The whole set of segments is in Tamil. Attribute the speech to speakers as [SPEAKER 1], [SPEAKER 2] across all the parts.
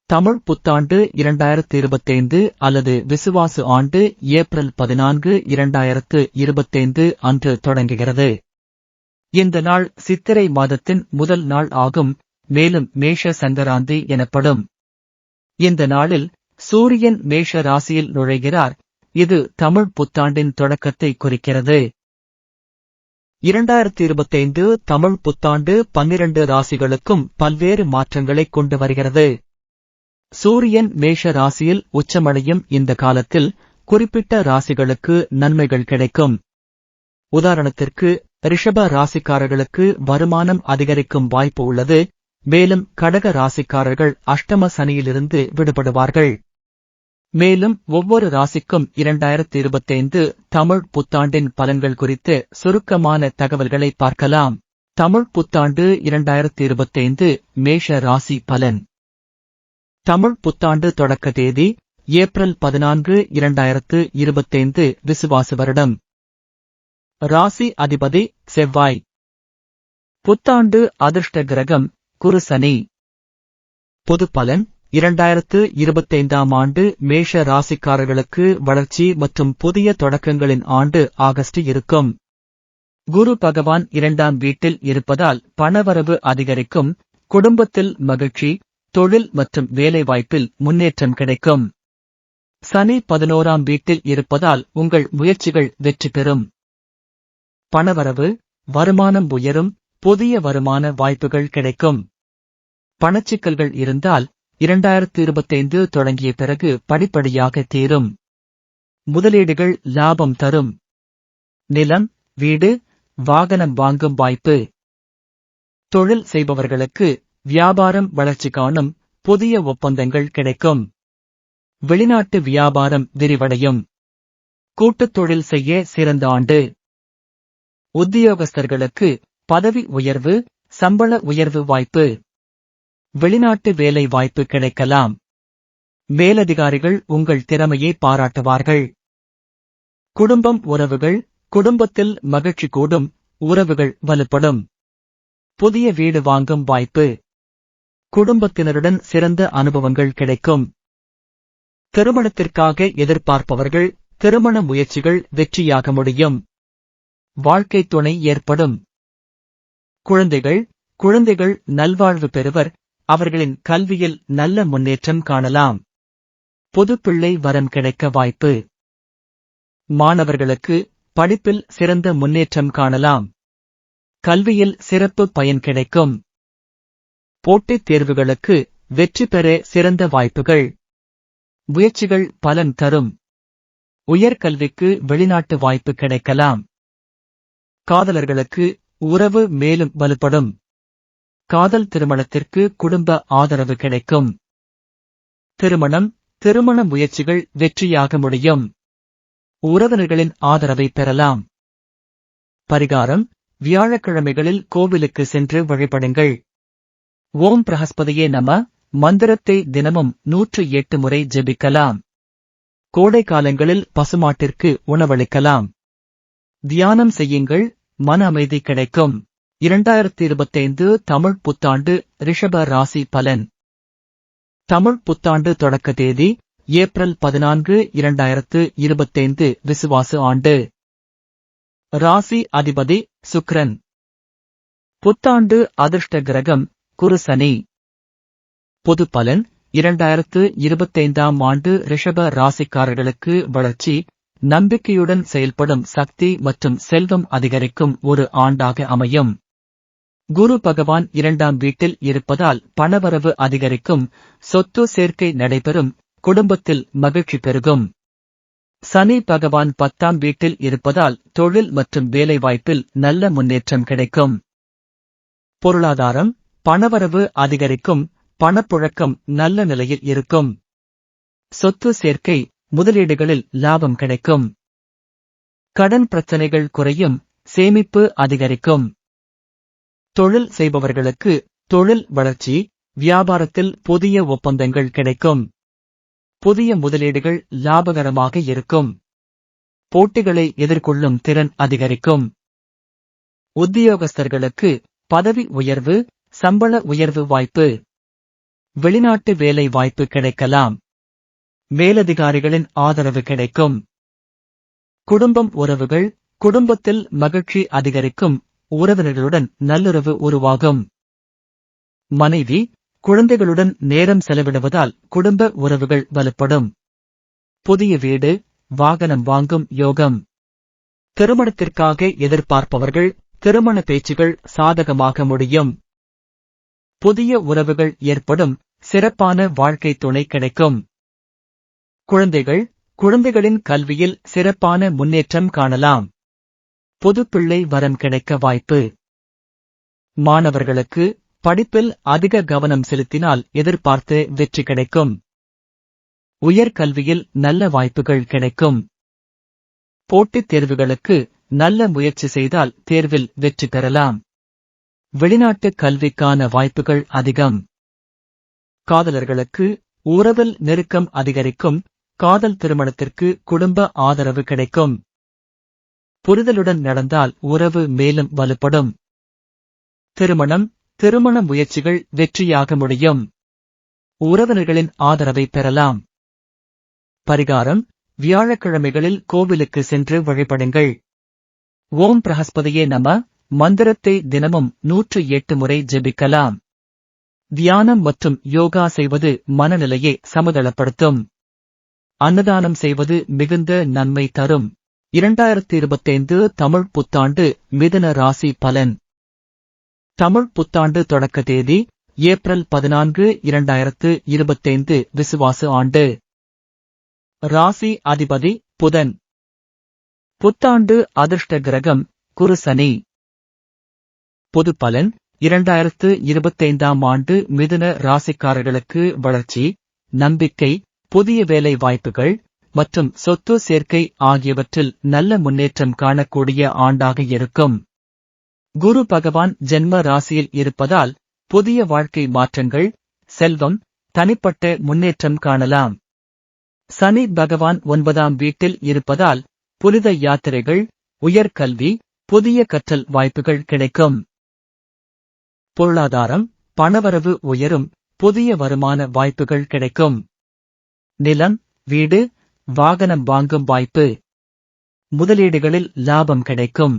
[SPEAKER 1] தமிழ் புத்தாண்டு 2025 அல்லது விசுவாசு ஆண்டு ஏப்ரல் 14, 2025 அன்று தொடங்குகிறது. இந்த நாள் சித்திரை மாதத்தின் முதல் நாள் ஆகும், மேலும் மேஷ சங்கராந்தி எனப்படும். இந்த நாளில் சூரியன் மேஷ ராசியில் நுழைகிறார், இது தமிழ் புத்தாண்டின் தொடக்கத்தை குறிக்கிறது. 2025 தமிழ் புத்தாண்டு 12 ராசிகளுக்கும் பல்வேறு மாற்றங்களைக் கொண்டு வருகிறது. சூரியன் மேஷ ராசியில் உச்சமடையும் இந்த காலத்தில் குறிப்பிட்ட ராசிகளுக்கு நன்மைகள் கிடைக்கும். உதாரணத்திற்கு ரிஷப ராசிக்காரர்களுக்கு வருமானம் அதிகரிக்கும் வாய்ப்பு உள்ளது, மேலும் கடக ராசிக்காரர்கள் அஷ்டம சனியிலிருந்து விடுபடுவார்கள். மேலும் ஒவ்வொரு ராசிக்கும் 2025 தமிழ் புத்தாண்டின் பலன்கள் குறித்து சுருக்கமான தகவல்களை பார்க்கலாம். தமிழ் புத்தாண்டு 2025 மேஷ ராசி பலன். தமிழ் புத்தாண்டு தொடக்க தேதி ஏப்ரல் 14, 2025 விசுவாச வருடம். ராசி அதிபதி செவ்வாய். புத்தாண்டு அதிர்ஷ்ட கிரகம் குரு சனி. பொது பலன் 2025 ஆண்டு மேஷ ராசிக்காரர்களுக்கு வளர்ச்சி மற்றும் புதிய தொடக்கங்களின் ஆண்டு ஆகஸ்ட் இருக்கும். குரு பகவான் 2ஆம் வீட்டில் இருப்பதால் பணவரவு அதிகரிக்கும், குடும்பத்தில் மகிழ்ச்சி, தொழில் மற்றும் வேலைவாய்ப்பில் முன்னேற்றம் கிடைக்கும். சனி 11ஆம் வீட்டில் இருப்பதால் உங்கள் முயற்சிகள் வெற்றி பெறும். பணவரவு, வருமானம் உயரும், புதிய வருமான வாய்ப்புகள் கிடைக்கும். பணச்சிக்கல்கள் இருந்தால் 2025 தொடங்கிய பிறகு படிப்படியாக தீரும். முதலீடுகள் லாபம் தரும். நிலம், வீடு, வாகனம் வாங்கும் வாய்ப்பு. தொழில் செய்பவர்களுக்கு வியாபாரம் வளர்ச்சி காணும், புதிய ஒப்பந்தங்கள் கிடைக்கும். வெளிநாட்டு வியாபாரம் விரிவடையும். கூட்டுத் தொழில் செய்ய சிறந்த ஆண்டு. உத்தியோகஸ்தர்களுக்கு பதவி உயர்வு, சம்பள உயர்வு வாய்ப்பு. வெளிநாட்டு வேலை வாய்ப்பு கிடைக்கலாம். மேலதிகாரிகள் உங்கள் திறமையை பாராட்டுவார்கள். குடும்பம் உறவுகள், குடும்பத்தில் மகிழ்ச்சி கூடும், உறவுகள் வலுப்படும். புதிய வீடு வாங்கும் வாய்ப்பு. குடும்பத்தினருடன் சிறந்த அனுபவங்கள் கிடைக்கும். திருமணத்திற்காக எதிர்பார்ப்பவர்கள் திருமண முயற்சிகள் வெற்றியாக முடியும். வாழ்க்கை துணை ஏற்படும். குழந்தைகள் நல்வாழ்வு பெறுவர், அவர்களின் கல்வியில் நல்ல முன்னேற்றம் காணலாம். பொது பிள்ளை வரம் கிடைக்க வாய்ப்பு. மாணவர்களுக்கு படிப்பில் சிறந்த முன்னேற்றம் காணலாம். கல்வியில் சிறப்பு பயன் கிடைக்கும். போட்டித் தேர்வுகளுக்கு வெற்றி பெற சிறந்த வாய்ப்புகள். முயற்சிகள் பலன் தரும். உயர்கல்விக்கு வெளிநாட்டு வாய்ப்பு கிடைக்கலாம். காதலர்களுக்கு உறவு மேலும் வலுப்படும். காதல் திருமணத்திற்கு குடும்ப ஆதரவு கிடைக்கும். திருமண முயற்சிகள் வெற்றியாக முடியும். உறவினர்களின் ஆதரவை பெறலாம். பரிகாரம்: வியாழக்கிழமைகளில் கோவிலுக்கு சென்று வழிபடுங்கள். ஓம் பிரஹஸ்பதியே நம மந்திரத்தை தினமும் 108 முறை ஜெபிக்கலாம். கோடை காலங்களில் பசுமாட்டிற்கு உணவளிக்கலாம். தியானம் செய்யுங்கள், மன அமைதி கிடைக்கும். 2025 தமிழ் புத்தாண்டு ரிஷப ராசி பலன். தமிழ் புத்தாண்டு தொடக்க தேதி ஏப்ரல் 14, 2025 விசுவாசு ஆண்டு. ராசி அதிபதி சுக்கிரன். புத்தாண்டு அதிர்ஷ்ட கிரகம் குரு சனி. பொது பலன் 2025 ஆண்டு ரிஷப ராசிக்காரர்களுக்கு வளர்ச்சி, நம்பிக்கையுடன் செயல்படும் சக்தி மற்றும் செல்வம் அதிகரிக்கும் ஒரு ஆண்டாக அமையும். குரு பகவான் 2ஆம் வீட்டில் இருப்பதால் பணவரவு அதிகரிக்கும், சொத்து சேர்க்கை நடைபெறும், குடும்பத்தில் மகிழ்ச்சி பெருகும். சனி பகவான் 10ஆம் வீட்டில் இருப்பதால் தொழில் மற்றும் வேலைவாய்ப்பில் நல்ல முன்னேற்றம் கிடைக்கும். பொருளாதாரம், பணவரவு அதிகரிக்கும், பணப்புழக்கம் நல்ல நிலையில் இருக்கும். சொத்து சேர்க்கை, முதலீடுகளில் லாபம் கிடைக்கும். கடன் பிரச்சனைகள் குறையும், சேமிப்பு அதிகரிக்கும். தொழில் செய்பவர்களுக்கு தொழில் வளர்ச்சி, வியாபாரத்தில் புதிய ஒப்பந்தங்கள் கிடைக்கும். புதிய முதலீடுகள் லாபகரமாக இருக்கும். போட்டிகளை எதிர்கொள்ளும் திறன் அதிகரிக்கும். உத்தியோகஸ்தர்களுக்கு பதவி உயர்வு, சம்பள உயர்வு வாய்ப்பு. வெளிநாட்டு வேலை வாய்ப்பு கிடைக்கலாம். மேலதிகாரிகளின் ஆதரவு கிடைக்கும். குடும்பம் உறவுகள், குடும்பத்தில் மகிழ்ச்சி அதிகரிக்கும், உறவினர்களுடன் நல்லுறவு உருவாகும். மனைவி, குழந்தைகளுடன் நேரம் செலவிடுவதால் குடும்ப உறவுகள் வலுப்படும். புதிய வீடு, வாகனம் வாங்கும் யோகம். திருமணத்திற்காக எதிர்பார்ப்பவர்கள் திருமண பேச்சுகள் சாதகமாக முடியும். புதிய உறவுகள் ஏற்படும், சிறப்பான வாழ்க்கை துணை கிடைக்கும். குழந்தைகள், குழந்தைகளின் கல்வியில் சிறப்பான முன்னேற்றம் காணலாம். புதுப்பிள்ளை வரம் கிடைக்க வாய்ப்பு. மாணவர்களுக்கு படிப்பில் அதிக கவனம் செலுத்தினால் எதிர்பார்த்து வெற்றி கிடைக்கும். உயர்கல்வியில் நல்ல வாய்ப்புகள் கிடைக்கும். போட்டித் தேர்வுகளுக்கு நல்ல முயற்சி செய்தால் தேர்வில் வெற்றி பெறலாம். வெளிநாட்டு கல்விக்கான வாய்ப்புகள் அதிகம். காதலர்களுக்கு உறவில் நெருக்கம் அதிகரிக்கும், காதல் திருமணத்திற்கு குடும்ப ஆதரவு கிடைக்கும். புரிதலுடன் நடந்தால் உறவு மேலும் வலுப்படும். திருமண முயற்சிகள் வெற்றியாக முடியும். உறவினர்களின் ஆதரவை பெறலாம். பரிகாரம்: வியாழக்கிழமைகளில் கோவிலுக்கு சென்று வழிபடுங்கள். ஓம் பிரஹஸ்பதியே நம மந்திரத்தை தினமும் 108 முறை ஜெபிக்கலாம். தியானம் மற்றும் யோகா செய்வது மனநிலையை சமதளப்படுத்தும். அன்னதானம் செய்வது மிகுந்த நன்மை தரும். 2025 தமிழ் புத்தாண்டு மிதுன ராசி பலன். தமிழ் புத்தாண்டு தொடக்க தேதி ஏப்ரல் 14, 2025 விசுவாச ஆண்டு. ராசி அதிபதி புதன். புத்தாண்டு அதிர்ஷ்ட கிரகம் குரு சனி. பொது பலன்: 2025 ஆண்டு மிதுன ராசிக்காரர்களுக்கு வளர்ச்சி, நம்பிக்கை, புதிய வேலை வாய்ப்புகள் மற்றும் சொத்து சேர்க்கை ஆகியவற்றில் நல்ல முன்னேற்றம் காணக்கூடிய ஆண்டாக இருக்கும். குரு பகவான் ஜென்ம ராசியில் இருப்பதால் புதிய வாழ்க்கை மாற்றங்கள், செல்வம், தனிப்பட்ட முன்னேற்றம் காணலாம். சனி பகவான் 9ஆம் வீட்டில் இருப்பதால் புனித யாத்திரைகள், உயர்கல்வி, புதிய கற்றல் வாய்ப்புகள் கிடைக்கும். பொருளாதாரம், பணவரவு உயரும், புதிய வருமான வாய்ப்புகள் கிடைக்கும். நிலம், வீடு, வாகனம் வாங்கும் வாய்ப்பு. முதலீடுகளில் லாபம் கிடைக்கும்.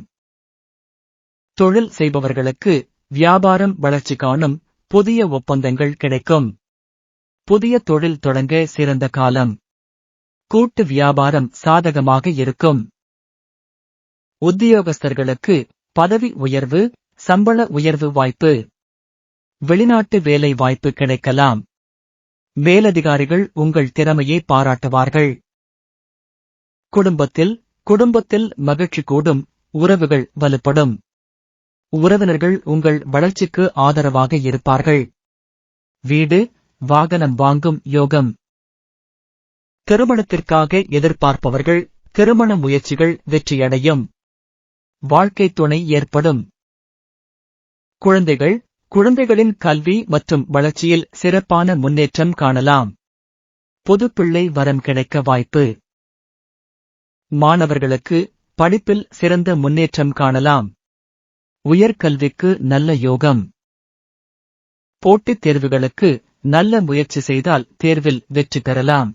[SPEAKER 1] தொழில் செய்பவர்களுக்கு வியாபாரம் வளர்ச்சி காணும், புதிய ஒப்பந்தங்கள் கிடைக்கும். புதிய தொழில் தொடங்க சிறந்த காலம். கூட்டு வியாபாரம் சாதகமாக இருக்கும். உத்தியோகஸ்தர்களுக்கு பதவி உயர்வு, சம்பள உயர்வு வாய்ப்பு. வெளிநாட்டு வேலை வாய்ப்பு கிடைக்கலாம். மேலதிகாரிகள் உங்கள் திறமையை பாராட்டுவார்கள். குடும்பத்தில் மகிழ்ச்சி கூடும், உறவுகள் வலுப்படும். உறவினர்கள் உங்கள் வளர்ச்சிக்கு ஆதரவாக இருப்பார்கள். வீடு, வாகனம் வாங்கும் யோகம். திருமணத்திற்காக எதிர்பார்ப்பவர்கள் திருமண முயற்சிகள் வெற்றியடையும். வாழ்க்கை துணை ஏற்படும். குழந்தைகளின் கல்வி மற்றும் வளர்ச்சியில் சிறப்பான முன்னேற்றம் காணலாம். புதுப்பிள்ளை வரம் கிடைக்க வாய்ப்பு. மாணவர்களுக்கு படிப்பில் சிறந்த முன்னேற்றம் காணலாம். உயர்கல்விக்கு நல்ல யோகம். போட்டித் தேர்வுகளுக்கு நல்ல முயற்சி செய்தால் தேர்வில் வெற்றி பெறலாம்.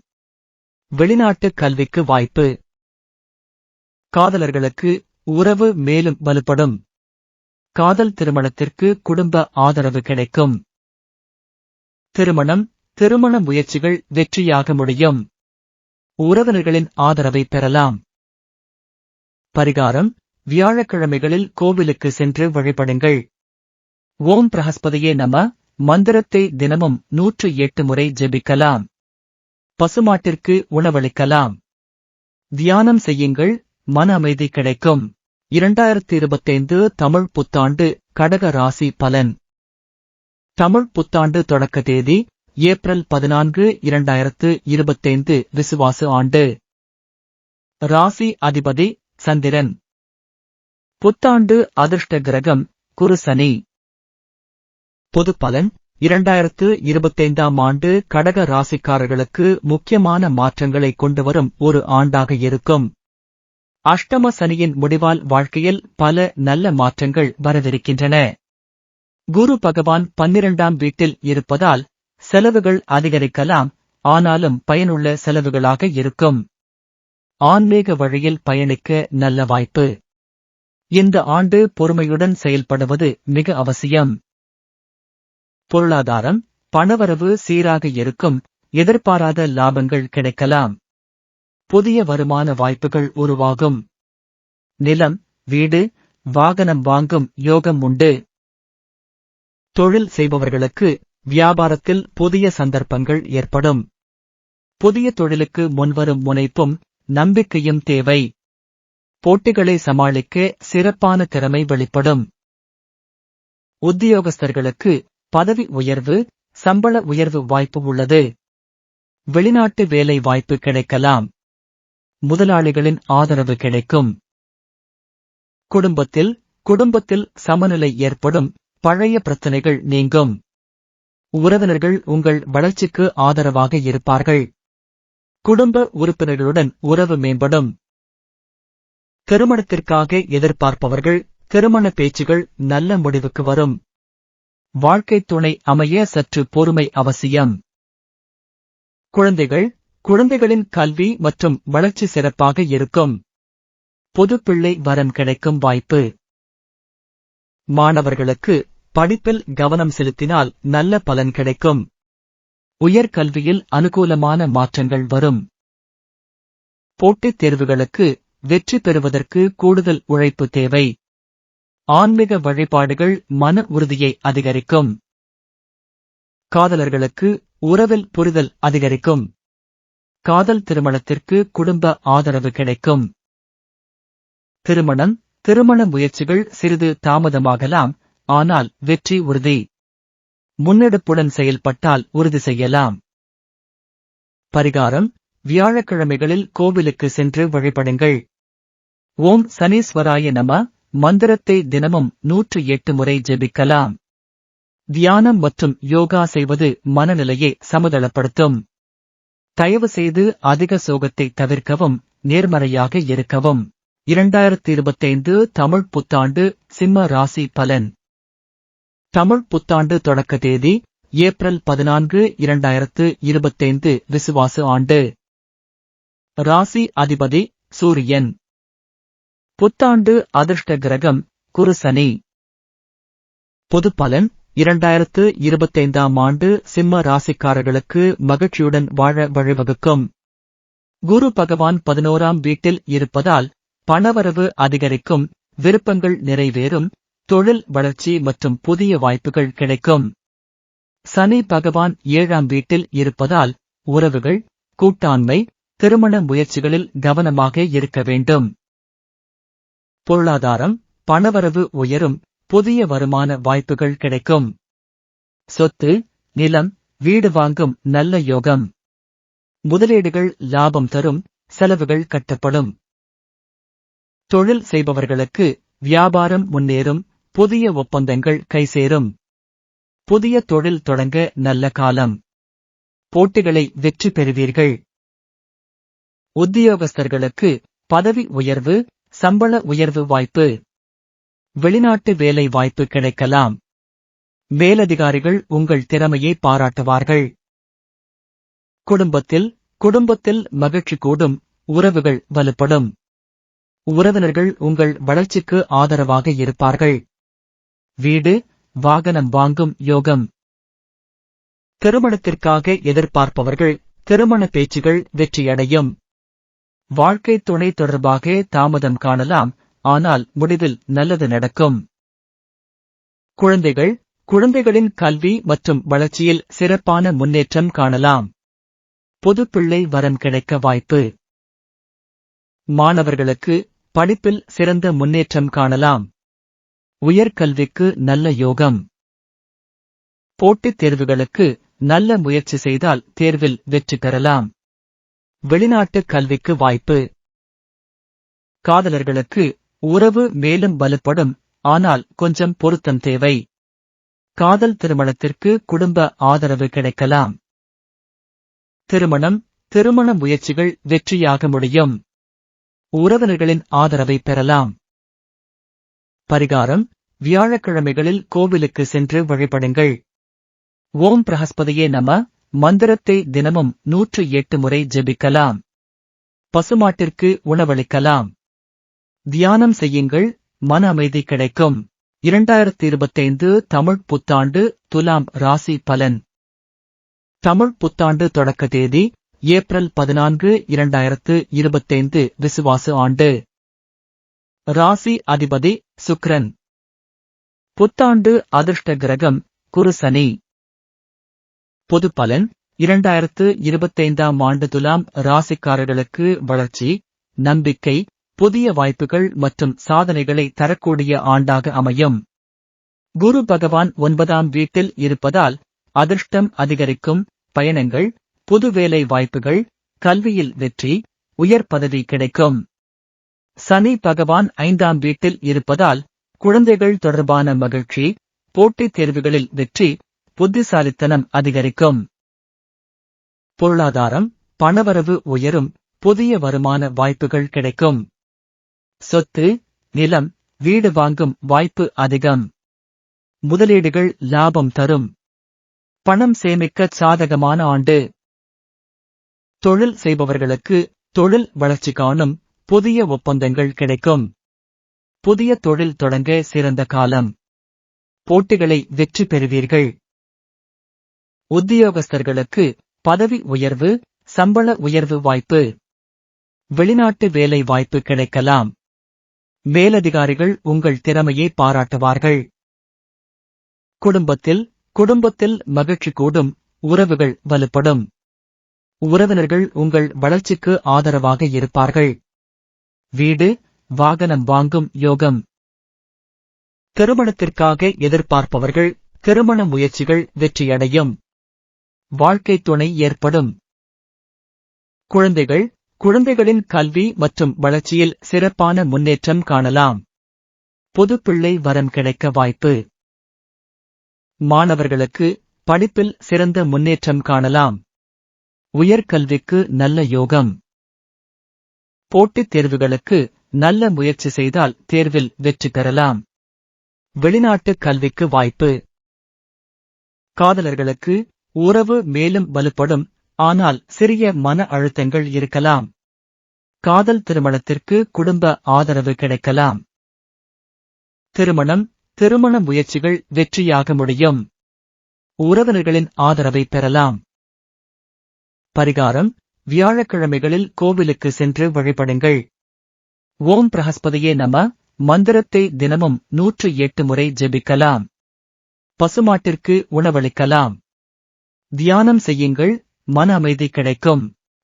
[SPEAKER 1] வெளிநாட்டு கல்விக்கு வாய்ப்பு. காதலர்களுக்கு உறவு மேலும் வலுப்படும். காதல் திருமணத்திற்கு குடும்ப ஆதரவு கிடைக்கும். திருமண முயற்சிகள் வெற்றியாக முடியும். உறவினர்களின் ஆதரவை பெறலாம். பரிகாரம்: வியாழக்கிழமைகளில் கோவிலுக்கு சென்று வழிபடுங்கள். ஓம் பிரஹஸ்பதியே நம மந்திரத்தை தினமும் 108 முறை ஜெபிக்கலாம். பசுமாட்டிற்கு உணவளிக்கலாம். தியானம் செய்யுங்கள், மன அமைதி கிடைக்கும். 2025 தமிழ் புத்தாண்டு கடக ராசி பலன். தமிழ் புத்தாண்டு தொடக்க தேதி ஏப்ரல் 14, 2025 விசுவாச ஆண்டு. ராசி அதிபதி சந்திரன். புத்தாண்டு அதிர்ஷ்ட கிரகம் குரு சனி. பொது பலன்: 2025 ஆண்டு கடக ராசிக்காரர்களுக்கு முக்கியமான மாற்றங்களை கொண்டுவரும் ஒரு ஆண்டாக இருக்கும். அஷ்டம சனியின் முடிவால் வாழ்க்கையில் பல நல்ல மாற்றங்கள் வரவிருக்கின்றன. குரு பகவான் 12ஆம் வீட்டில் இருப்பதால் செலவுகள் அதிகரிக்கலாம், ஆனாலும் பயனுள்ள செலவுகளாக இருக்கும். ஆன்மீக வழியில் பயணிக்க நல்ல வாய்ப்பு. இந்த ஆண்டு பொறுமையுடன் செயல்படுவது மிக அவசியம். பொருளாதாரம், பணவரவு சீராக இருக்கும், எதிர்பாராத லாபங்கள் கிடைக்கலாம். புதிய வருமான வாய்ப்புகள் உருவாகும். நிலம், வீடு, வாகனம் வாங்கும் யோகம் உண்டு. தொழில் செய்பவர்களுக்கு வியாபாரத்தில் புதிய சந்தர்ப்பங்கள் ஏற்படும். புதிய தொழிலுக்கு முன்வரும் முனைப்பும் நம்பிக்கையும் தேவை. போட்டிகளை சமாளிக்க சிறப்பான திறமை வெளிப்படும். உத்தியோகஸ்தர்களுக்கு பதவி உயர்வு, சம்பள உயர்வு வாய்ப்பு உள்ளது. வெளிநாட்டு வேலை வாய்ப்பு கிடைக்கலாம். முதலாளிகளின் ஆதரவு கிடைக்கும். குடும்பத்தில் சமநிலை ஏற்படும், பழைய பிரச்சனைகள் நீங்கும். உறவினர்கள் உங்கள் வளர்ச்சிக்கு ஆதரவாக இருப்பார்கள். குடும்ப உறுப்பினர்களுடன் உறவு மேம்படும். திருமணத்திற்காக எதிர்பார்ப்பவர்கள் திருமண பேச்சுகள் நல்ல முடிவுக்கு வரும். வாழ்க்கைத் துணை அமைய சற்று பொறுமை அவசியம். குழந்தைகளின் கல்வி மற்றும் வளர்ச்சி சிறப்பாக இருக்கும். புதுப்பிள்ளை வரம் கிடைக்கும் வாய்ப்பு. மாணவர்களுக்கு படிப்பில் கவனம் செலுத்தினால் நல்ல பலன் கிடைக்கும். உயர்கல்வியில் அனுகூலமான மாற்றங்கள் வரும். போட்டித் தேர்வுகளுக்கு வெற்றி பெறுவதற்கு கூடுதல் உழைப்பு தேவை. ஆன்மீக வழிபாடுகள் மன உறுதியை அதிகரிக்கும். காதலர்களுக்கு உறவில் புரிதல் அதிகரிக்கும். காதல் திருமணத்திற்கு குடும்ப ஆதரவு கிடைக்கும். திருமண முயற்சிகள் சிறிது தாமதமாகலாம், ஆனால் வெற்றி உறுதி. முன்னெடுப்புடன் செயல்பட்டால் உறுதி செய்யலாம். பரிகாரம்: வியாழக்கிழமைகளில் கோவிலுக்கு சென்று வழிபடுங்கள். ஓம் சனீஸ்வராய நம மந்திரத்தை தினமும் 108 முறை ஜெபிக்கலாம். தியானம் மற்றும் யோகா செய்வது மனநிலையை சமதளப்படுத்தும். தயவு செய்து அதிக சோகத்தை தவிர்க்கவும், நேர்மறையாக இருக்கவும். 2025 தமிழ் புத்தாண்டு சிம்ம ராசி பலன். தமிழ் புத்தாண்டு தொடக்க தேதி ஏப்ரல் 14, 2025 விசுவாச ஆண்டு. ராசி அதிபதி சூரியன். புத்தாண்டு அதிர்ஷ்ட கிரகம் குரு சனி. பொது பலன்: 2025ஆம் ஆண்டு சிம்ம ராசிக்காரர்களுக்கு மகிழ்ச்சியுடன் வாழ வழிவகுக்கும். குரு பகவான் 11ஆம் வீட்டில் இருப்பதால் பணவரவு அதிகரிக்கும், விருப்பங்கள் நிறைவேறும், தொழில் வளர்ச்சி மற்றும் புதிய வாய்ப்புகள் கிடைக்கும். சனி பகவான் 7ஆம் வீட்டில் இருப்பதால் உறவுகள், கூட்டாண்மை, திருமண முயற்சிகளில் கவனமாக இருக்க வேண்டும். பொருளாதாரம், பணவரவு உயரும், புதிய வருமான வாய்ப்புகள் கிடைக்கும். சொத்து, நிலம், வீடு வாங்கும் நல்ல யோகம். முதலீடுகள் லாபம் தரும், செலவுகள் கட்டப்படும். தொழில் செய்பவர்களுக்கு வியாபாரம் முன்னேறும், புதிய ஒப்பந்தங்கள் கைசேரும். புதிய தொழில் தொடங்க நல்ல காலம். போட்டிகளை வெற்றி பெறுவீர்கள். உத்தியோகஸ்தர்களுக்கு பதவி உயர்வு, சம்பள உயர்வு வாய்ப்பு. வெளிநாட்டு வேலை வாய்ப்பு கிடைக்கலாம். மேலதிகாரிகள் உங்கள் திறமையை பாராட்டுவார்கள். குடும்பத்தில் மகிழ்ச்சி கூடும், உறவுகள் வலுப்படும். உறவினர்கள் உங்கள் வளர்ச்சிக்கு ஆதரவாக இருப்பார்கள். வீடு, வாகனம் வாங்கும் யோகம். திருமணத்திற்காக எதிர்பார்ப்பவர்கள் திருமண பேச்சுகள் வெற்றியடையும். வாழ்க்கைத் துணை தொடர்பாக தாமதம் காணலாம், ஆனால் முடிவில் நல்லது நடக்கும். குழந்தைகளின் கல்வி மற்றும் வளர்ச்சியில் சிறப்பான முன்னேற்றம் காணலாம். புதுப்பிள்ளை வரம் கிடைக்க வாய்ப்பு. மாணவர்களுக்கு படிப்பில் சிறந்த முன்னேற்றம் காணலாம். உயர்கல்விக்கு நல்ல யோகம். போட்டித் தேர்வுகளுக்கு நல்ல முயற்சி செய்தால் தேர்வில் வெற்றி பெறலாம். வெளிநாட்டு கல்விக்கு வாய்ப்பு. காதலர்களுக்கு உறவு மேலும் வலுப்படும், ஆனால் கொஞ்சம் பொருத்தம் தேவை. காதல் திருமணத்திற்கு குடும்ப ஆதரவு கிடைக்கலாம். திருமண முயற்சிகள் வெற்றியாக முடியும். உறவினர்களின் ஆதரவை பெறலாம். பரிகாரம்: வியாழக்கிழமைகளில் கோவிலுக்கு சென்று வழிபடுங்கள். ஓம் பிரஹஸ்பதியே நம மந்திரத்தை தினமும் 108 முறை ஜெபிக்கலாம். பசுமாட்டிற்கு உணவளிக்கலாம். தியானம் செய்யுங்கள், மன அமைதி கிடைக்கும். 2025 தமிழ் புத்தாண்டு துலாம் ராசி பலன். தமிழ் புத்தாண்டு தொடக்க தேதி ஏப்ரல் 14, 2025 விசுவாச ஆண்டு. ராசி அதிபதி சுக்கிரன். புத்தாண்டு அதிர்ஷ்ட கிரகம் குரு சனி. பொது பலன் 2025 ஆண்டு துலாம் ராசிக்காரர்களுக்கு வளர்ச்சி, நம்பிக்கை, புதிய வாய்ப்புகள் மற்றும் சாதனைகளை தரக்கூடிய ஆண்டாக அமையும். குரு பகவான் 9ஆம் வீட்டில் இருப்பதால் அதிர்ஷ்டம் அதிகரிக்கும். பயணங்கள், புது வேலை வாய்ப்புகள், கல்வியில் வெற்றி, உயர் பதவி கிடைக்கும். சனி பகவான் 5ஆம் வீட்டில் இருப்பதால் குழந்தைகள் தொடர்பான மகிழ்ச்சி, போட்டித் தேர்வுகளில் வெற்றி, புத்திசாலித்தனம் அதிகரிக்கும். பொருளாதாரம், பணவரவு உயரும், புதிய வருமான வாய்ப்புகள் கிடைக்கும். சொத்து, நிலம், வீடு வாங்கும் வாய்ப்பு அதிகம். முதலீடுகள் லாபம் தரும். பணம் சேமிக்க சாதகமான ஆண்டு. தொழில் செய்பவர்களுக்கு தொழில் வளர்ச்சி காணும், புதிய ஒப்பந்தங்கள் கிடைக்கும். புதிய தொழில் தொடங்க சிறந்த காலம். போட்டிகளை வெற்றி பெறுவீர்கள். உத்தியோகஸ்தர்களுக்கு பதவி உயர்வு, சம்பள உயர்வு வாய்ப்பு. வெளிநாட்டு வேலை வாய்ப்பு கிடைக்கலாம். மேலதிகாரிகள் உங்கள் திறமையை பாராட்டுவார்கள். குடும்பத்தில் மகிழ்ச்சி கூடும், உறவுகள் வலுப்படும். உறவினர்கள் உங்கள் வளர்ச்சிக்கு ஆதரவாக இருப்பார்கள். வீடு, வாகனம் வாங்கும் யோகம். திருமணத்திற்காக எதிர்பார்ப்பவர்கள் திருமண முயற்சிகள் வெற்றியடையும். வாழ்க்கை துணை ஏற்படும். குழந்தைகளின் கல்வி மற்றும் வளர்ச்சியில் சிறப்பான முன்னேற்றம் காணலாம். புது பிள்ளை வரம் கிடைக்க வாய்ப்பு. மாணவர்களுக்கு படிப்பில் சிறந்த முன்னேற்றம் காணலாம். உயர்கல்விக்கு நல்ல யோகம். போட்டித் தேர்வுகளுக்கு நல்ல முயற்சி செய்தால் தேர்வில் வெற்றி பெறலாம். வெளிநாட்டு கல்விக்கு வாய்ப்பு. காதலர்களுக்கு உறவு மேலும் வலுப்படும், ஆனால் சிறிய மன அழுத்தங்கள் இருக்கலாம். காதல் திருமணத்திற்கு குடும்ப ஆதரவு கிடைக்கலாம். திருமண முயற்சிகள் வெற்றியாக முடியும். உறவினர்களின் ஆதரவை பெறலாம். பரிகாரம், வியாழக்கிழமைகளில் கோவிலுக்கு சென்று வழிபடுங்கள். ஓம் பிரஹஸ்பதியே நம மந்திரத்தை தினமும் 108 முறை ஜெபிக்கலாம். பசுமாட்டிற்கு உணவளிக்கலாம். தியானம் செய்யுங்கள், மன அமைதி கிடைக்கும்.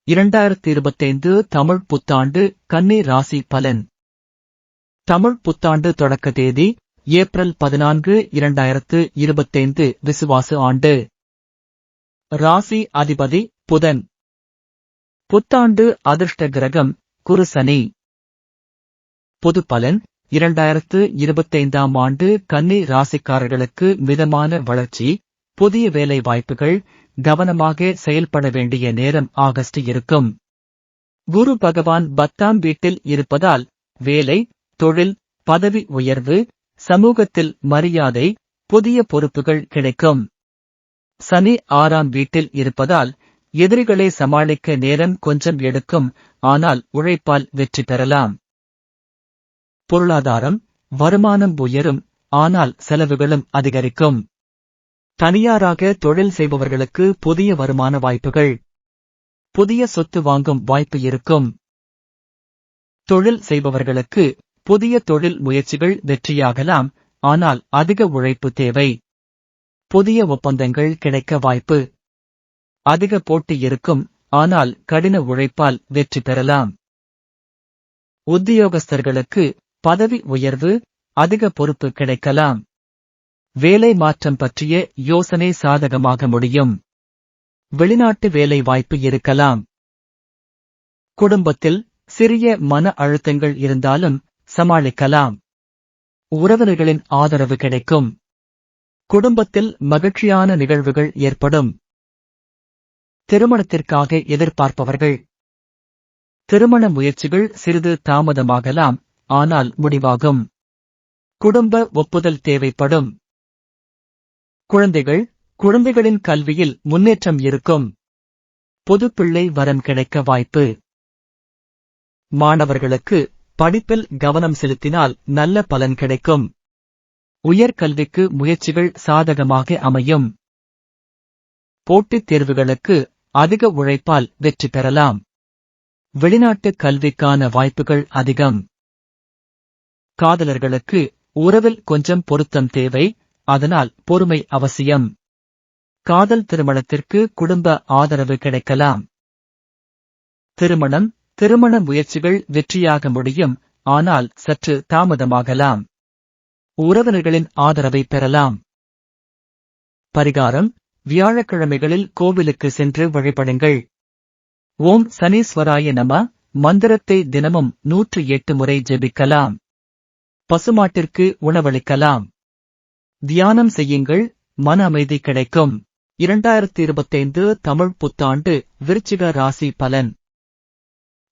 [SPEAKER 1] 2025 தமிழ் புத்தாண்டு கன்னி ராசி பலன். தமிழ் புத்தாண்டு தொடக்க தேதி ஏப்ரல் 14, 2025 விசுவாச ஆண்டு. ராசி அதிபதி புதன். புத்தாண்டு அதிர்ஷ்ட கிரகம் குரு சனி. பொது பலன் 2025 ஆண்டு கன்னி ராசிக்காரர்களுக்கு மிதமான வளர்ச்சி, புதிய வேலை வாய்ப்புகள், கவனமாக செயல்பட வேண்டிய நேரம் ஆகஸ்ட் இருக்கும். குரு பகவான் 10ஆம் வீட்டில் இருப்பதால் வேலை, தொழில், பதவி உயர்வு, சமூகத்தில் மரியாதை, புதிய பொறுப்புகள் கிடைக்கும். சனி 6ஆம் வீட்டில் இருப்பதால் எதிரிகளை சமாளிக்க நேரம் கொஞ்சம் எடுக்கும், ஆனால் உழைப்பால் வெற்றி பெறலாம். பொருளாதாரம், வருமானம் உயரும், ஆனால் செலவுகளும் அதிகரிக்கும். தனியாராக தொழில் செய்பவர்களுக்கு புதிய வருமான வாய்ப்புகள். புதிய சொத்து வாங்கும் வாய்ப்பு இருக்கும். தொழில் செய்பவர்களுக்கு புதிய தொழில் முயற்சிகள் வெற்றியாகலாம், ஆனால் அதிக உழைப்பு தேவை. புதிய ஒப்பந்தங்கள் கிடைக்க வாய்ப்பு. அதிக போட்டி இருக்கும், ஆனால் கடின உழைப்பால் வெற்றி பெறலாம். உத்தியோகஸ்தர்களுக்கு பதவி உயர்வு, அதிக பொறுப்பு கிடைக்கலாம். வேலை மாற்றம் பற்றிய யோசனை சாதகமாக முடியும். வெளிநாட்டு வேலை வாய்ப்பு இருக்கலாம். குடும்பத்தில் சிறிய மன அழுத்தங்கள் இருந்தாலும் சமாளிக்கலாம். உறவினர்களின் ஆதரவு கிடைக்கும். குடும்பத்தில் மகிழ்ச்சியான நிகழ்வுகள் ஏற்படும். திருமணத்திற்காக எதிர்பார்ப்பவர்கள். திருமண முயற்சிகள் சிறிது தாமதமாகலாம், ஆனால் முடிவாகும். குடும்ப ஒப்புதல் தேவைப்படும். குழந்தைகளின் கல்வியில் முன்னேற்றம் இருக்கும். பொதுப்பிள்ளை வரம் கிடைக்க வாய்ப்பு. மாணவர்களுக்கு படிப்பில் கவனம் செலுத்தினால் நல்ல பலன் கிடைக்கும். உயர்கல்விக்கு முயற்சிகள் சாதகமாக அமையும். போட்டித் தேர்வுகளுக்கு அதிக உழைப்பால் வெற்றி பெறலாம். வெளிநாட்டு கல்விக்கான வாய்ப்புகள் அதிகம். காதலர்களுக்கு உறவில் கொஞ்சம் பொருத்தம் தேவை, அதனால் பொறுமை அவசியம். காதல் திருமணத்திற்கு குடும்ப ஆதரவு கிடைக்கலாம். திருமண முயற்சிகள் வெற்றியாக முடியும், ஆனால் சற்று தாமதமாகலாம். உறவினர்களின் ஆதரவை பெறலாம். பரிகாரம்: வியாழக்கிழமைகளில் கோவிலுக்கு சென்று வழிபடுங்கள். ஓம் சனீஸ்வராய நம மந்திரத்தை தினமும் 108 முறை ஜெபிக்கலாம். பசுமாட்டிற்கு உணவளிக்கலாம். தியானம் செய்யுங்கள், மன அமைதி கிடைக்கும். 2025 தமிழ் புத்தாண்டு விருச்சிக ராசி பலன்.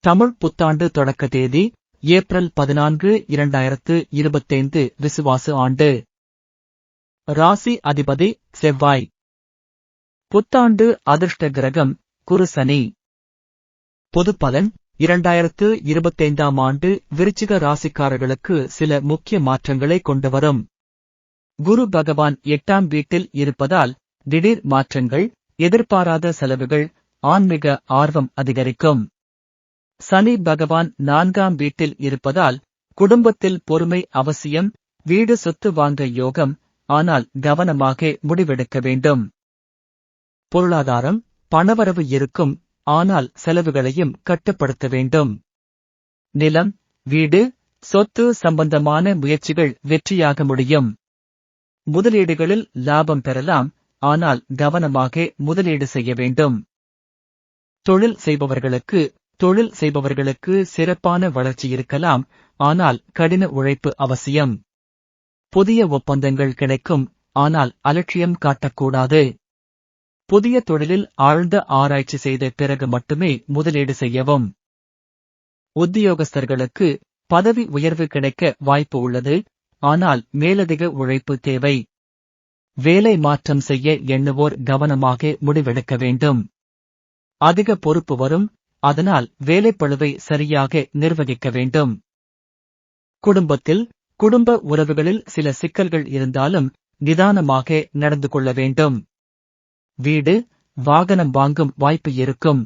[SPEAKER 1] தமிழ் புத்தாண்டு தொடக்க தேதி ஏப்ரல் 14, 2025 விசுவாசு ஆண்டு. ராசி அதிபதி செவ்வாய். புத்தாண்டு அதிர்ஷ்ட கிரகம் குரு சனி. பொது பலன்: 2025 ஆண்டு விருச்சிக ராசிக்காரர்களுக்கு சில முக்கிய மாற்றங்களை கொண்டு வரும். குரு பகவான் 8ஆம் வீட்டில் இருப்பதால் திடீர் மாற்றங்கள், எதிர்பாராத செலவுகள், ஆன்மீக ஆர்வம் அதிகரிக்கும். சனி பகவான் 4ஆம் வீட்டில் இருப்பதால் குடும்பத்தில் பொறுமை அவசியம். வீடு சொத்து வாங்க யோகம், ஆனால் கவனமாக முடிவெடுக்க வேண்டும். பொருளாதாரம்: பணவரவு இருக்கும், ஆனால் செலவுகளையும் கட்டுப்படுத்த வேண்டும். நிலம், வீடு, சொத்து சம்பந்தமான முயற்சிகள் வெற்றியாக முடியும். முதலீடுகளில் லாபம் பெறலாம், ஆனால் கவனமாக முதலீடு செய்ய வேண்டும். தொழில் செய்பவர்களுக்கு சிறப்பான வளர்ச்சி இருக்கலாம், ஆனால் கடின உழைப்பு அவசியம். புதிய ஒப்பந்தங்கள் கிடைக்கும், ஆனால் அலட்சியம் காட்டக்கூடாது. புதிய தொழிலில் ஆழ்ந்த ஆராய்ச்சி செய்த பிறகு மட்டுமே முதலீடு செய்யவும். உத்தியோகஸ்தர்களுக்கு பதவி உயர்வு கிடைக்க வாய்ப்பு உள்ளது, ஆனால் மேலதிக உழைப்பு தேவை. வேலை மாற்றம் செய்ய எண்ணுவோர் கவனமாக முடிவெடுக்க வேண்டும். அதிக பொறுப்பு வரும், அதனால் வேலைப்பளுவை சரியாக நிர்வகிக்க வேண்டும். குடும்ப உறவுகளில் சில சிக்கல்கள் இருந்தாலும் நிதானமாக நடந்து கொள்ள வேண்டும். வீடு, வாகனம் வாங்கும் வாய்ப்பு இருக்கும்.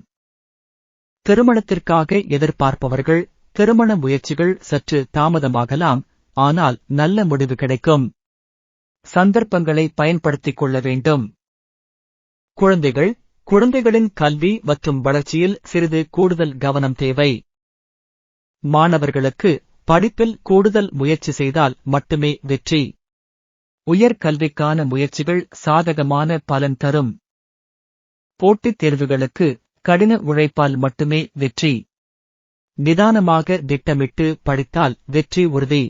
[SPEAKER 1] திருமணத்திற்காக எதிர்பார்ப்பவர்கள் திருமண முயற்சிகள் சற்று தாமதமாகலாம், ஆனால் நல்ல முடிவு கிடைக்கும். சந்தர்ப்பங்களை பயன்படுத்திக் கொள்ள வேண்டும். குழந்தைகளின் கல்வி மற்றும் வளர்ச்சியில் சிறிது கூடுதல் கவனம் தேவை. மாணவர்களுக்கு படிப்பில் கூடுதல் முயற்சி செய்தால் மட்டுமே வெற்றி. உயர்கல்விக்கான முயற்சிகள் சாதகமான பலன் தரும். போட்டித் தேர்வுகளுக்கு கடின உழைப்பால் மட்டுமே வெற்றி. நிதானமாக திட்டமிட்டு படித்தால் வெற்றி உறுதி.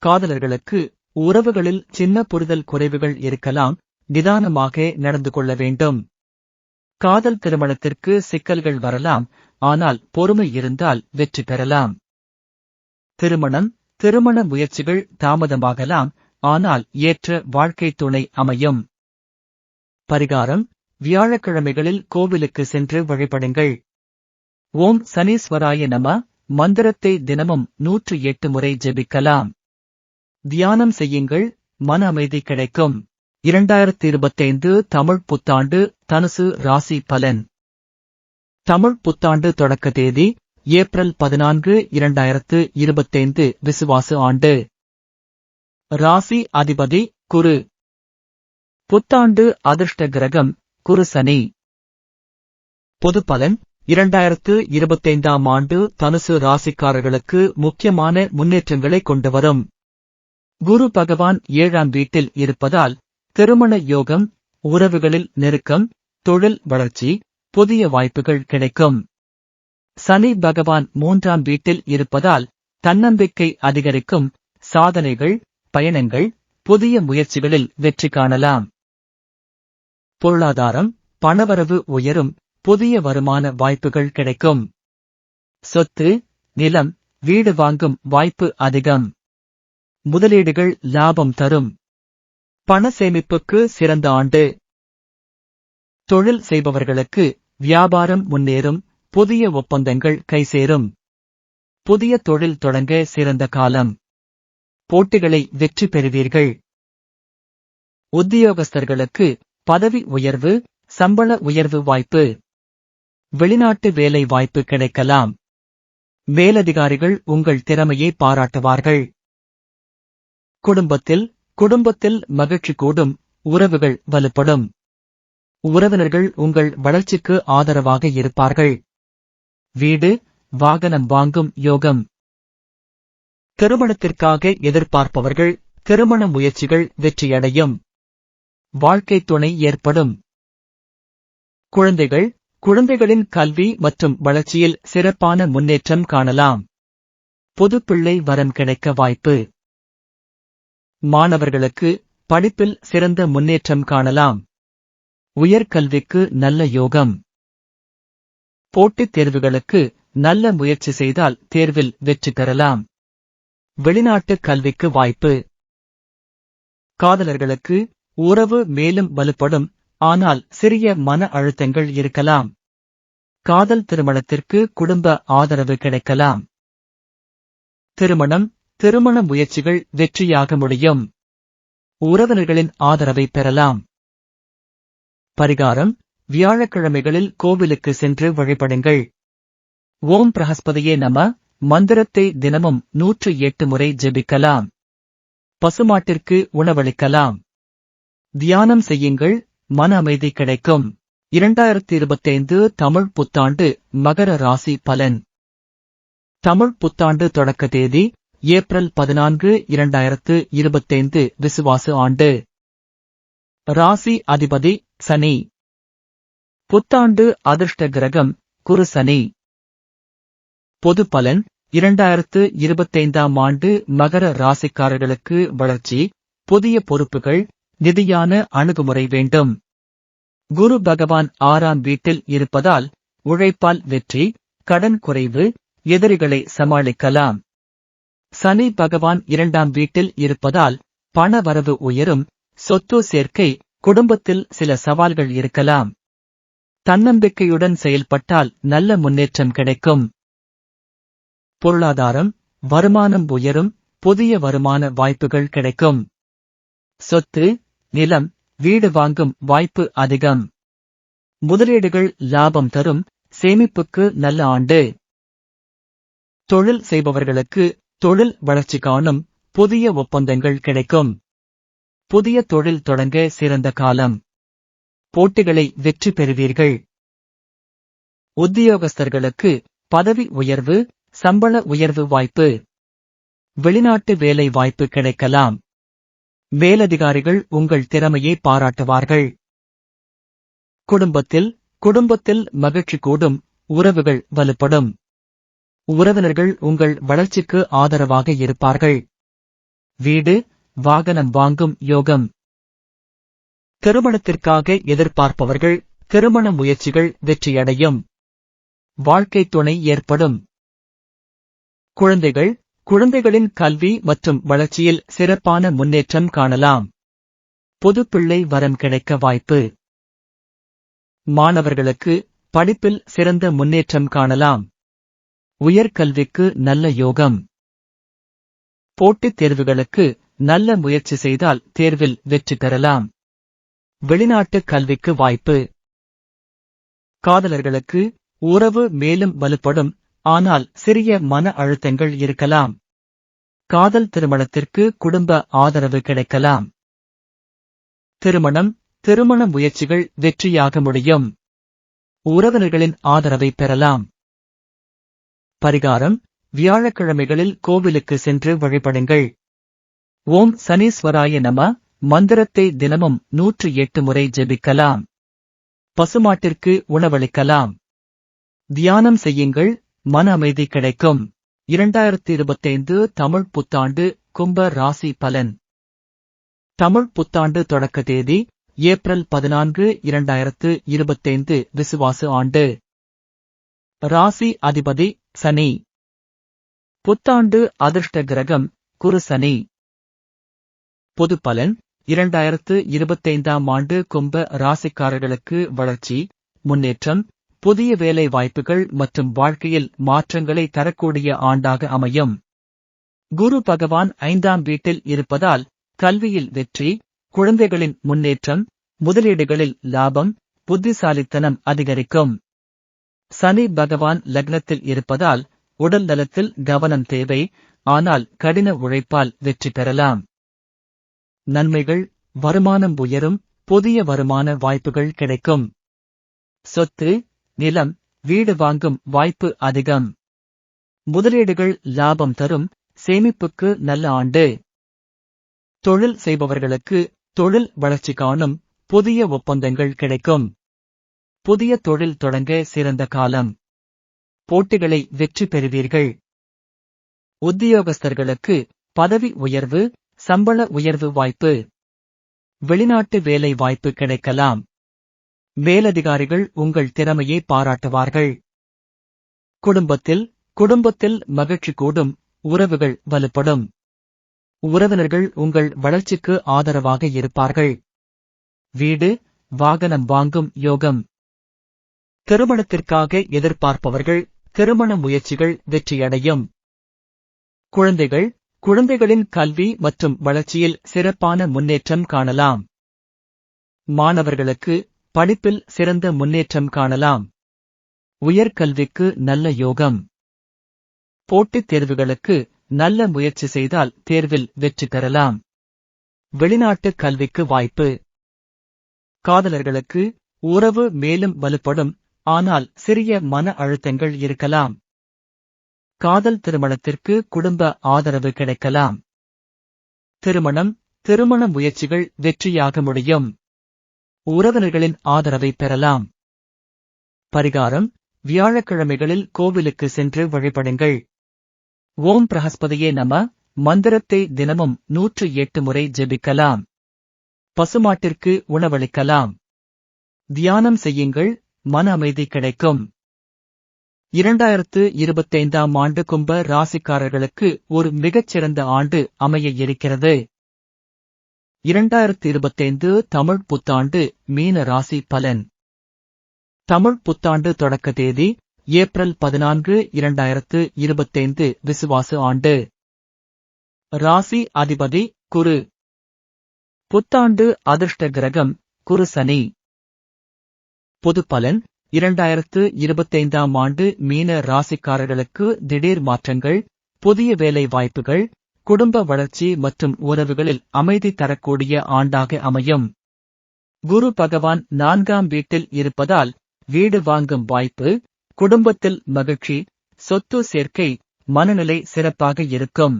[SPEAKER 1] காதலர்களுக்கு உறவுகளில் சின்ன புரிதல் குறைவுகள் இருக்கலாம், நிதானமாக நடந்து கொள்ள வேண்டும். காதல் திருமணத்திற்கு சிக்கல்கள் வரலாம், ஆனால் பொறுமை இருந்தால் வெற்றி பெறலாம். திருமண முயற்சிகள் தாமதமாகலாம், ஆனால் ஏற்ற வாழ்க்கை துணை அமையும். பரிகாரம்: வியாழக்கிழமைகளில் கோவிலுக்கு சென்று வழிபடுங்கள். ஓம் சனீஸ்வராய நம மந்திரத்தை தினமும் 108 முறை ஜெபிக்கலாம். தியானம் செய்யுங்கள், மன அமைதி கிடைக்கும். 2025 தமிழ் புத்தாண்டு தனுசு ராசி பலன். தமிழ் புத்தாண்டு தொடக்க தேதி ஏப்ரல் 14, 2025 விசுவாசு ஆண்டு. ராசி அதிபதி குரு. புத்தாண்டு அதிர்ஷ்ட கிரகம் குரு சனி. பொது பலன்: 2025 ஆண்டு தனுசு ராசிக்காரர்களுக்கு முக்கியமான முன்னேற்றங்களை கொண்டு வரும். குரு பகவான் 7ஆம் வீட்டில் இருப்பதால் திருமண யோகம், உறவுகளில் நெருக்கம், தொழில் வளர்ச்சி, புதிய வாய்ப்புகள் கிடைக்கும். சனி பகவான் 3ஆம் வீட்டில் இருப்பதால் தன்னம்பிக்கை அதிகரிக்கும். சாதனைகள், பயணங்கள், புதிய முயற்சிகளில் வெற்றி காணலாம். பொருளாதாரம்: பணவரவு உயரும், புதிய வருமான வாய்ப்புகள் கிடைக்கும். சொத்து, நிலம், வீடு வாங்கும் வாய்ப்பு அதிகம். முதலீடுகள் லாபம் தரும். பண சேமிப்புக்கு சிறந்த ஆண்டு. தொழில் செய்பவர்களுக்கு வியாபாரம் முன்னேறும், புதிய ஒப்பந்தங்கள் கைசேரும். புதிய தொழில் தொடங்க சிறந்த காலம். போட்டிகளை வெற்றி பெறுவீர்கள். உத்தியோகஸ்தர்களுக்கு பதவி உயர்வு, சம்பள உயர்வு வாய்ப்பு. வெளிநாட்டு வேலை வாய்ப்பு கிடைக்கலாம். மேலதிகாரிகள் உங்கள் திறமையை பாராட்டுவார்கள். குடும்பத்தில் மகிழ்ச்சி கூடும், உறவுகள் வலுப்படும். உறவினர்கள் உங்கள் வளர்ச்சிக்கு ஆதரவாக இருப்பார்கள். வீடு, வாகனம் வாங்கும் யோகம். திருமணத்திற்காக எதிர்பார்ப்பவர்கள் திருமண முயற்சிகள் வெற்றியடையும். வாழ்க்கை துணை ஏற்படும். குழந்தைகளின் கல்வி மற்றும் வளர்ச்சியில் சிறப்பான முன்னேற்றம் காணலாம். புதுப்பிள்ளை வரம் கிடைக்க வாய்ப்பு. மாணவர்களுக்கு படிப்பில் சிறந்த முன்னேற்றம் காணலாம். உயர்கல்விக்கு நல்ல யோகம். போட்டித் தேர்வுகளுக்கு நல்ல முயற்சி செய்தால் தேர்வில் வெற்றி பெறலாம். வெளிநாட்டு கல்விக்கு வாய்ப்பு. காதலர்களுக்கு உறவு மேலும் வலுப்படும், ஆனால் சிறிய மன அழுத்தங்கள் இருக்கலாம். காதல் திருமணத்திற்கு குடும்ப ஆதரவு கிடைக்கலாம். திருமண முயற்சிகள் வெற்றியாக முடியும். உறவினர்களின் ஆதரவை பெறலாம். பரிகாரம்: வியாழக்கிழமைகளில் கோவிலுக்கு சென்று வழிபடுங்கள். ஓம் பிரஹஸ்பதியே நம மந்திரத்தை தினமும் 108 முறை ஜெபிக்கலாம். பசுமாட்டிற்கு உணவளிக்கலாம். தியானம் செய்யுங்கள், மன அமைதி கிடைக்கும். 2025 தமிழ் புத்தாண்டு மகர ராசி பலன். தமிழ் புத்தாண்டு தொடக்க தேதி ஏப்ரல் 14, 2025 விசுவாசு ஆண்டு. ராசி அதிபதி சனி. புத்தாண்டு அதிர்ஷ்ட கிரகம் குரு சனி. பொது பலன்: 2025 ஆண்டு மகர ராசிக்காரர்களுக்கு வளர்ச்சி, புதிய பொறுப்புகள், நிதியான அணுகுமுறை வேண்டும். குரு பகவான் 6ஆம் வீட்டில் இருப்பதால் உழைப்பால் வெற்றி, கடன் குறைவு, எதிரிகளை சமாளிக்கலாம். சனி பகவான் 2ஆம் வீட்டில் இருப்பதால் பண வரவு உயரும், சொத்து சேர்க்கை, குடும்பத்தில் சில சவால்கள் இருக்கலாம். தன்னம்பிக்கையுடன் செயல்பட்டால் நல்ல முன்னேற்றம் கிடைக்கும். பொருளாதாரம்: வருமானம் உயரும், புதிய வருமான வாய்ப்புகள் கிடைக்கும். சொத்து, நிலம், வீடு வாங்கும் வாய்ப்பு அதிகம். முதலீடுகள் லாபம் தரும், சேமிப்புக்கு நல்ல ஆண்டு. தொழில் செய்பவர்களுக்கு தொழில் வளர்ச்சி காணும், புதிய ஒப்பந்தங்கள் கிடைக்கும். புதிய தொழில் தொடங்க சிறந்த காலம். போட்டிகளை வெற்றி பெறுவீர்கள். உத்தியோகஸ்தர்களுக்கு பதவி உயர்வு, சம்பள உயர்வு வாய்ப்பு. வெளிநாட்டு வேலை வாய்ப்பு கிடைக்கலாம். மேலதிகாரிகள் உங்கள் திறமையை பாராட்டுவார்கள். குடும்பத்தில் மகிழ்ச்சி கூடும், உறவுகள் வலுப்படும். உறவினர்கள் உங்கள் வளர்ச்சிக்கு ஆதரவாக இருப்பார்கள். வீடு, வாகனம் வாங்கும் யோகம். திருமணத்திற்காக எதிர்பார்ப்பவர்கள் திருமண முயற்சிகள் வெற்றியடையும். வாழ்க்கை துணை ஏற்படும். குழந்தைகளின் கல்வி மற்றும் வளர்ச்சியில் சிறப்பான முன்னேற்றம் காணலாம். புதுப்பிள்ளை வரம் கிடைக்க வாய்ப்பு. மாணவர்களுக்கு படிப்பில் சிறந்த முன்னேற்றம் காணலாம். உயர்கல்விக்கு நல்ல யோகம். போட்டித் தேர்வுகளுக்கு நல்ல முயற்சி செய்தால் தேர்வில் வெற்றி பெறலாம். வெளிநாட்டு கல்விக்கு வாய்ப்பு. காதலர்களுக்கு உறவு மேலும் வலுப்படும், ஆனால் சிறிய மன அழுத்தங்கள் இருக்கலாம். காதல் திருமணத்திற்கு குடும்ப ஆதரவு கிடைக்கலாம். திருமண முயற்சிகள் வெற்றியாக முடியும். உறவினர்களின் ஆதரவை பெறலாம். பரிகாரம்: வியாழக்கிழமைகளில் கோவிலுக்கு சென்று வழிபடுங்கள். ஓம் சனீஸ்வராய நம மந்திரத்தை தினமும் 108 முறை ஜெபிக்கலாம். பசுமாட்டிற்கு உணவளிக்கலாம். தியானம் செய்யுங்கள், மன அமைதி கிடைக்கும். 2025 தமிழ் புத்தாண்டு கும்ப ராசி பலன். தமிழ் புத்தாண்டு தொடக்க தேதி ஏப்ரல் 14, 2025 விசுவாசு ஆண்டு. ராசி அதிபதி சனி. புத்தாண்டு அதிர்ஷ்ட கிரகம் குரு சனி. பொது பலன் 2025ஆம் ஆண்டு கும்ப ராசிக்காரர்களுக்கு வளர்ச்சி, முன்னேற்றம், புதிய வேலை வாய்ப்புகள் மற்றும் வாழ்க்கையில் மாற்றங்களை தரக்கூடிய ஆண்டாக அமையும். குரு பகவான் 5ஆம் வீட்டில் இருப்பதால் கல்வியில் வெற்றி, குழந்தைகளின் முன்னேற்றம், முதலீடுகளில் லாபம், புத்திசாலித்தனம் அதிகரிக்கும். சனி பகவான் லக்னத்தில் இருப்பதால் உடல் நலத்தில் கவனம் தேவை, ஆனால் கடின உழைப்பால் வெற்றி பெறலாம். நன்மைகள்: வருமானம் உயரும், புதிய வருமான வாய்ப்புகள் கிடைக்கும். சொத்து, நிலம், வீடு வாங்கும் வாய்ப்பு அதிகம். முதலீடுகள் லாபம் தரும், சேமிப்புக்கு நல்ல ஆண்டு. தொழில் செய்பவர்களுக்கு தொழில் வளர்ச்சி காணும், புதிய ஒப்பந்தங்கள் கிடைக்கும். புதிய தொழில் தொடங்க சிறந்த காலம். போட்டிகளை வெற்றி பெறுவீர்கள். உத்தியோகஸ்தர்களுக்கு பதவி உயர்வு, சம்பள உயர்வு வாய்ப்பு. வெளிநாட்டு வேலை வாய்ப்பு கிடைக்கலாம். மேலதிகாரிகள் உங்கள் திறமையை பாராட்டுவார்கள். குடும்பத்தில் மகிழ்ச்சி கூடும், உறவுகள் வலுப்படும். உறவினர்கள் உங்கள் வளர்ச்சிக்கு ஆதரவாக இருப்பார்கள். வீடு, வாகனம் வாங்கும் யோகம். திருமணத்திற்காக எதிர்பார்ப்பவர்கள் திருமண முயற்சிகள் வெற்றியடையும். குழந்தைகளின் கல்வி மற்றும் வளர்ச்சியில் சிறப்பான முன்னேற்றம் காணலாம். மாணவர்களுக்கு படிப்பில் சிறந்த முன்னேற்றம் காணலாம். உயர்கல்விக்கு நல்ல யோகம். போட்டித் தேர்வுகளுக்கு நல்ல முயற்சி செய்தால் தேர்வில் வெற்றி பெறலாம். வெளிநாட்டு கல்விக்கு வாய்ப்பு. காதலர்களுக்கு உறவு மேலும் வலுப்படும், ஆனால் சிறிய மன அழுத்தங்கள் இருக்கலாம். காதல் திருமணத்திற்கு குடும்ப ஆதரவு கிடைக்கலாம். திருமண முயற்சிகள் வெற்றியாக முடியும். உறவினர்களின் ஆதரவை பெறலாம். பரிகாரம்: வியாழக்கிழமைகளில் கோவிலுக்கு சென்று வழிபடுங்கள். ஓம் பிரஹஸ்பதியே நம மந்திரத்தை தினமும் 108 முறை ஜெபிக்கலாம். பசுமாட்டிற்கு உணவளிக்கலாம். தியானம் செய்யுங்கள், மன அமைதி கிடைக்கும். 2025ஆம் ஆண்டு கும்ப ராசிக்காரர்களுக்கு ஒரு மிகச்சிறந்த ஆண்டு அமைய இருக்கிறது. 2025 தமிழ் புத்தாண்டு மீன ராசி பலன். தமிழ் புத்தாண்டு தொடக்க தேதி ஏப்ரல் 14, 2025 விசுவாச ஆண்டு. ராசி அதிபதி குரு. புத்தாண்டு அதிர்ஷ்ட கிரகம் குரு சனி. பொது பலன் 2025ஆம் ஆண்டு மீன ராசிக்காரர்களுக்கு திடீர் மாற்றங்கள், புதிய வேலை வாய்ப்புகள், குடும்ப வளர்ச்சி மற்றும் உறவுகளில் அமைதி தரக்கூடிய ஆண்டாக அமையும். குரு பகவான் 4ஆம் வீட்டில் இருப்பதால் வீடு வாங்கும் வாய்ப்பு, குடும்பத்தில் மகிழ்ச்சி, சொத்து சேர்க்கை, மனநிலை சிறப்பாக இருக்கும்.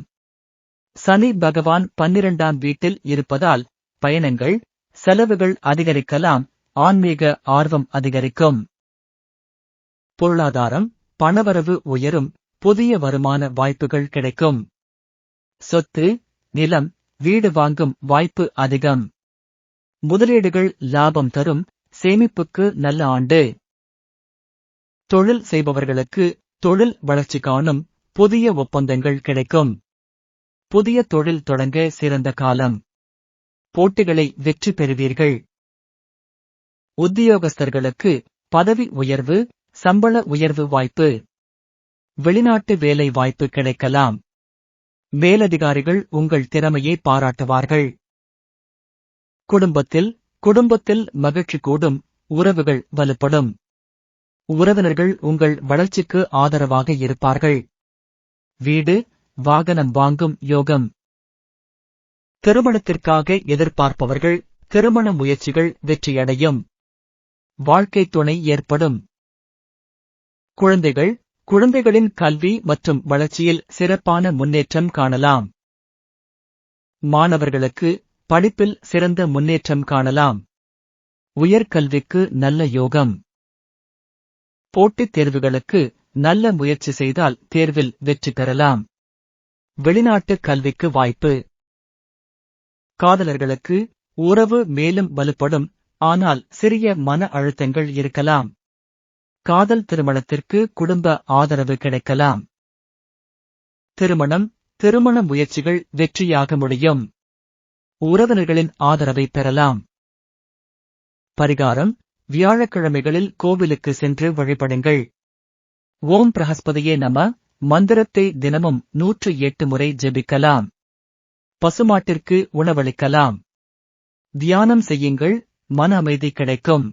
[SPEAKER 1] சனி பகவான் 12ஆம் வீட்டில் இருப்பதால் பயணங்கள், செலவுகள் அதிகரிக்கலாம், ஆன்மீக ஆர்வம் அதிகரிக்கும். பொருளாதாரம், பணவரவு உயரும், புதிய வருமான வாய்ப்புகள் கிடைக்கும். சொத்து, நிலம், வீடு வாங்கும் வாய்ப்பு அதிகம். முதலீடுகள் லாபம் தரும், சேமிப்புக்கு நல்ல ஆண்டு. தொழில் செய்பவர்களுக்கு தொழில் வளர்ச்சி காணும், புதிய ஒப்பந்தங்கள் கிடைக்கும். புதிய தொழில் தொடங்க சிறந்த காலம். போட்டிகளை வெற்றி பெறுவீர்கள். உத்தியோகஸ்தர்களுக்கு பதவி உயர்வு, சம்பள உயர்வு வாய்ப்பு. வெளிநாட்டு வேலை வாய்ப்பு கிடைக்கலாம். மேலதிகாரிகள் உங்கள் திறமையை பாராட்டுவார்கள். குடும்பத்தில் மகிழ்ச்சி கூடும், உறவுகள் வலுப்படும். உறவினர்கள் உங்கள் வளர்ச்சிக்கு ஆதரவாக இருப்பார்கள். வீடு, வாகனம் வாங்கும் யோகம். திருமணத்திற்காக எதிர்பார்ப்பவர்கள் திருமண முயற்சிகள் வெற்றியடையும். வாழ்க்கை துணை ஏற்படும். குழந்தைகளின் கல்வி மற்றும் வளர்ச்சியில் சிறப்பான முன்னேற்றம் காணலாம். மாணவர்களுக்கு படிப்பில் சிறந்த முன்னேற்றம் காணலாம். உயர்கல்விக்கு நல்ல யோகம். போட்டித் தேர்வுகளுக்கு நல்ல முயற்சி செய்தால் தேர்வில் வெற்றி பெறலாம். வெளிநாட்டு கல்விக்கு வாய்ப்பு. காதலர்களுக்கு உறவு மேலும் வலுப்படும், ஆனால் சிறிய மன அழுத்தங்கள் இருக்கலாம். காதல் திருமணத்திற்கு குடும்ப ஆதரவு கிடைக்கலாம். திருமண முயற்சிகள் வெற்றியாக முடியும். உறவினர்களின் ஆதரவை பெறலாம். பரிகாரம்: வியாழக்கிழமைகளில் கோவிலுக்கு சென்று வழிபடுங்கள். ஓம் பிரஹஸ்பதியே நம மந்திரத்தை தினமும் 108 முறை ஜெபிக்கலாம். பசுமாட்டிற்கு உணவளிக்கலாம். தியானம் செய்யுங்கள், மன அமைதி கிடைக்கும்.